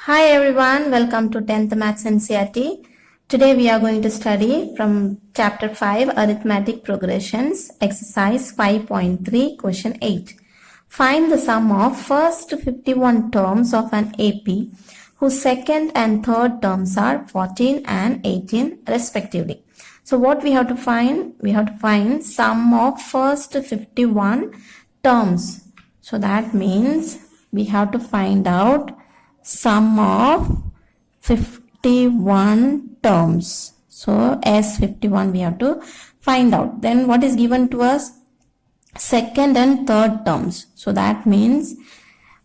Hi everyone, welcome to 10th Maths NCERT. Today we are going to study from Chapter 5 Arithmetic Progressions, Exercise 5.3, Question 8. Find the sum of first 51 terms of an AP whose second and third terms are 14 and 18 respectively. So what we have to find? We have to find sum of first 51 terms. So that means we have to find out sum of 51 terms. So as 51 we have to find out. Then what is given to us? Second and third terms. So that means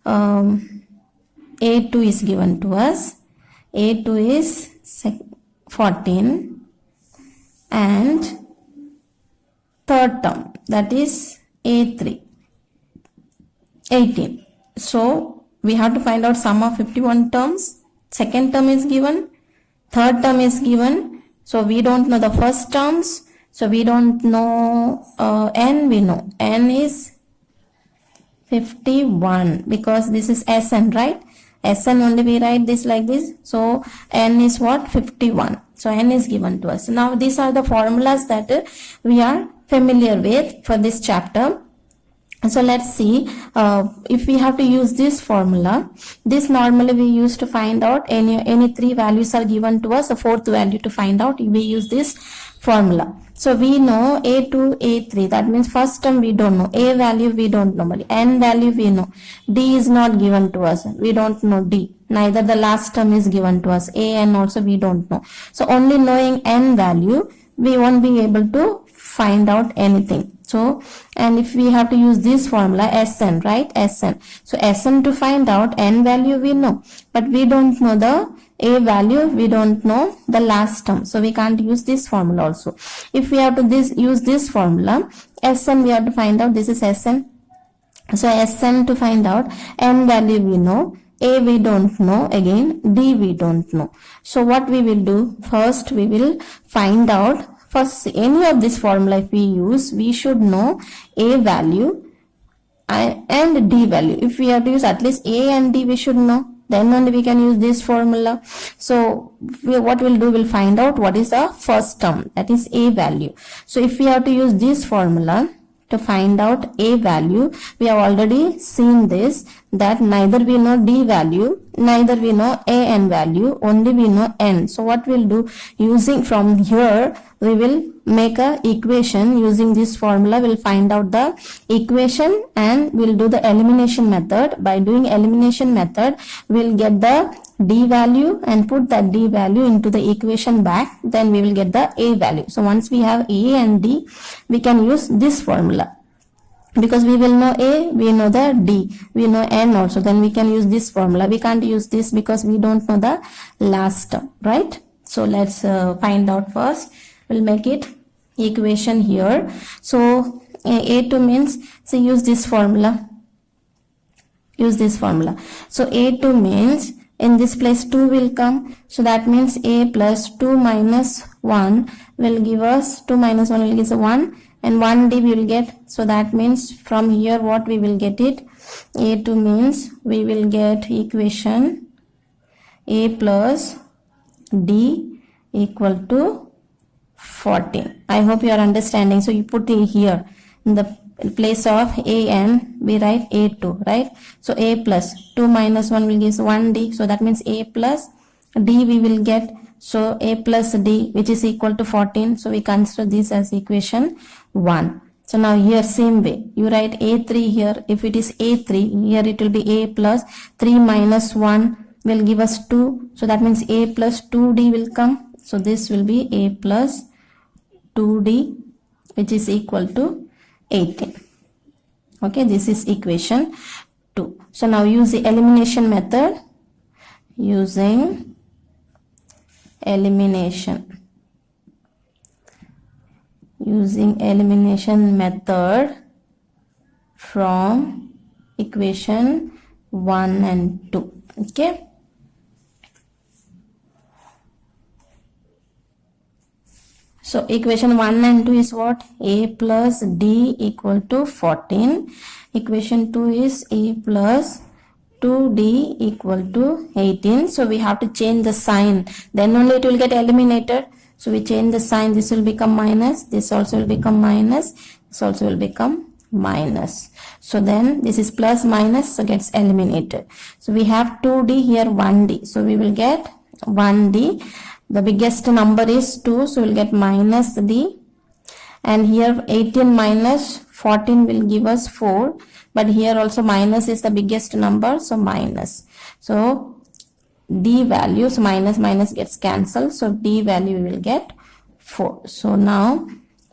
A2 is given to us. A2 is 14 and third term, that is A3, 18. So we have to find out sum of 51 terms. Second term is given, third term is given. So we don't know the first terms. So we don't know n, we know n is 51 because this is Sn, right? Sn only we write this like this. So n is what? 51. So n is given to us. Now these are the formulas that we are familiar with for this chapter. So let's see if we have to use this formula. This normally we use to find out any three values are given to us. The fourth value to find out, we use this formula. So we know A2, A3. That means first term we don't know. A value we don't know. But N value we know. D is not given to us. We don't know D. Neither the last term is given to us. A and also we don't know. So only knowing N value, we won't be able to find out anything. So, and if we have to use this formula Sn, right? Sn. So Sn to find out N value we know, but we don't know the A value, we don't know the last term. So we can't use this formula also. If we have to use this formula, Sn we have to find out, this is Sn. So Sn to find out N value we know, A we don't know, again D we don't know. So what we will do? First we will find out, first any of this formula if we use, we should know A value and D value. If we have to use at least A and D we should know, then only we can use this formula. So what we'll do, we'll find out what is the first term, that is A value. So if we have to use this formula to find out A value, we have already seen this, that neither we know D value, neither we know N value, only we know N. So what we'll do, using from here, we will make a equation using this formula. We'll find out the equation and we'll do the elimination method. By doing elimination method, we'll get the D value and put that D value into the equation back. Then we will get the A value. So once we have A and D, we can use this formula. Because we will know A, we know the D, we know N also, then we can use this formula. We can't use this because we don't know the last term, right? So let's find out first. We'll make it equation here. So A2 means, so use this formula. Use this formula. So A2 means, in this place 2 will come. So that means A plus 2 minus 1 will give us, 2 minus 1 will give us 1. And 1D we will get. So that means from here what we will get it, A2 means we will get equation A plus D equal to 14. I hope you are understanding. So you put it here in the place of A N, we write A2, right? So A plus 2 minus 1 will give 1D. So that means A plus D we will get. So A plus D, which is equal to 14. So we consider this as equation 1. So now here same way, you write A3 here. If it is A3, here it will be A plus 3 minus 1 will give us 2. So that means A plus 2D will come. So this will be A plus 2D, which is equal to 18. Okay, this is equation 2. So now use the elimination method. Using elimination method from equation 1 and 2. Okay, so equation 1 and 2 is what? A plus D equal to 14. Equation 2 is A plus 2D equal to 18. So we have to change the sign. Then only it will get eliminated. So we change the sign. This will become minus. This also will become minus. This also will become minus. So then this is plus minus. So gets eliminated. So we have 2D here 1D. So we will get 1D. The biggest number is 2. So we'll get minus D. And here 18 minus 14 will give us 4. But here also minus is the biggest number. So minus. So D value, so minus minus gets cancelled. So D value will get 4. So now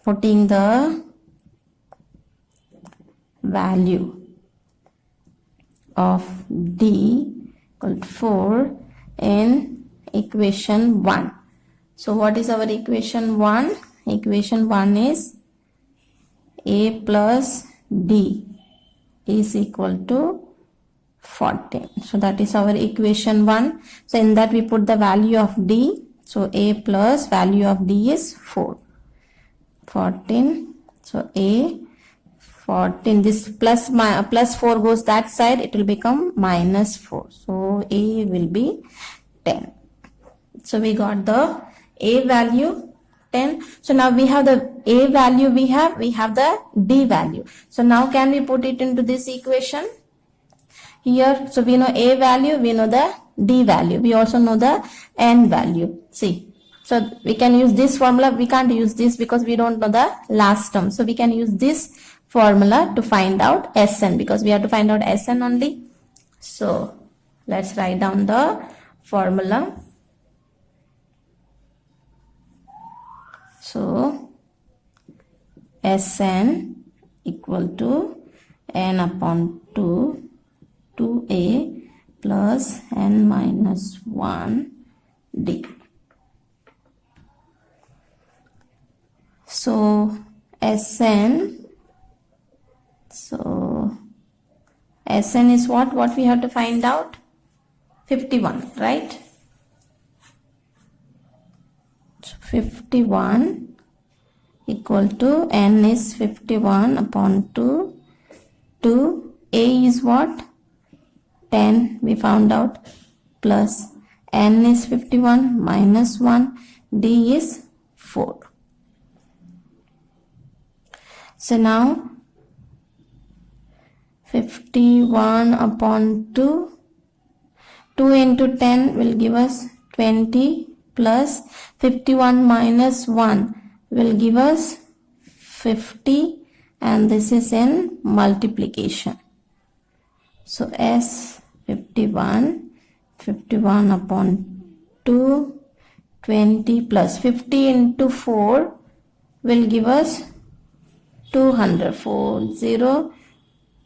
putting the value of D equal to 4 in equation 1. So what is our equation 1? Equation 1 is A plus D is equal to 14. So that is our equation 1. So in that we put the value of D. So A plus value of D is 4. 14. So A 14. This plus 4 goes that side. It will become minus 4. So A will be 10. So we got the A value 10. So now we have the A value, we have the D value. So now can we put it into this equation? Here, so we know A value, we know the D value. We also know the N value. See, so we can use this formula. We can't use this because we don't know the last term. So we can use this formula to find out Sn, because we have to find out Sn only. So let's write down the formula. So Sn equal to n upon 2, 2a plus n minus 1 d. So Sn is what we have to find out? 51, right? 51 equal to n is 51 upon 2. 2a is what? 10 we found out, plus n is 51 minus 1, d is 4. So now 51 upon 2, 2 into 10 will give us 20, plus 51 minus 1 will give us 50, and this is in multiplication. So S 51 upon 2, 20 plus 50 into 4 will give us 200.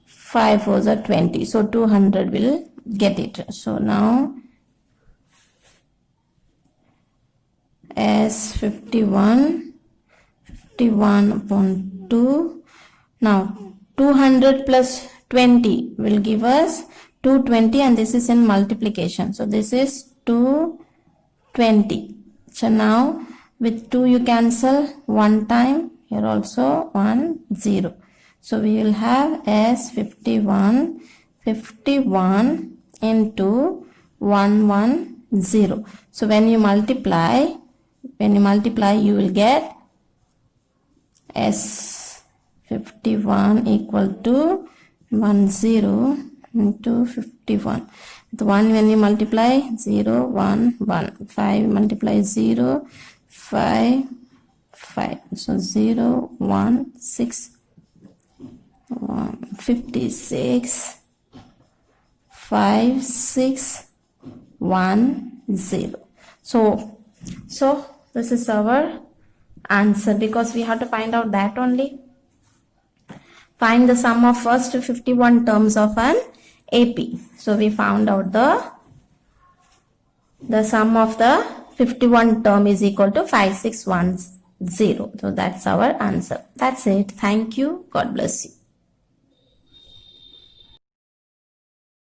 5 4s are 20. So 200 will get it. So now S 51 upon 2. Now 200 plus 20 will give us 220, and this is in multiplication. So this is 220. So now with 2 you cancel one time. Here also 1 0. So we will have S 51 into 110. So when you multiply you will get S 51 equal to 10 into 51. The 1 when you multiply 0 1 1, 5 multiply 0 5 5. So 0 1 6 1 56 5 6 1 0. So this is our answer, because we have to find out that only. Find the sum of first 51 terms of an AP. So we found out the sum of the 51 term is equal to 5610. So that's our answer. That's it. Thank you. God bless you.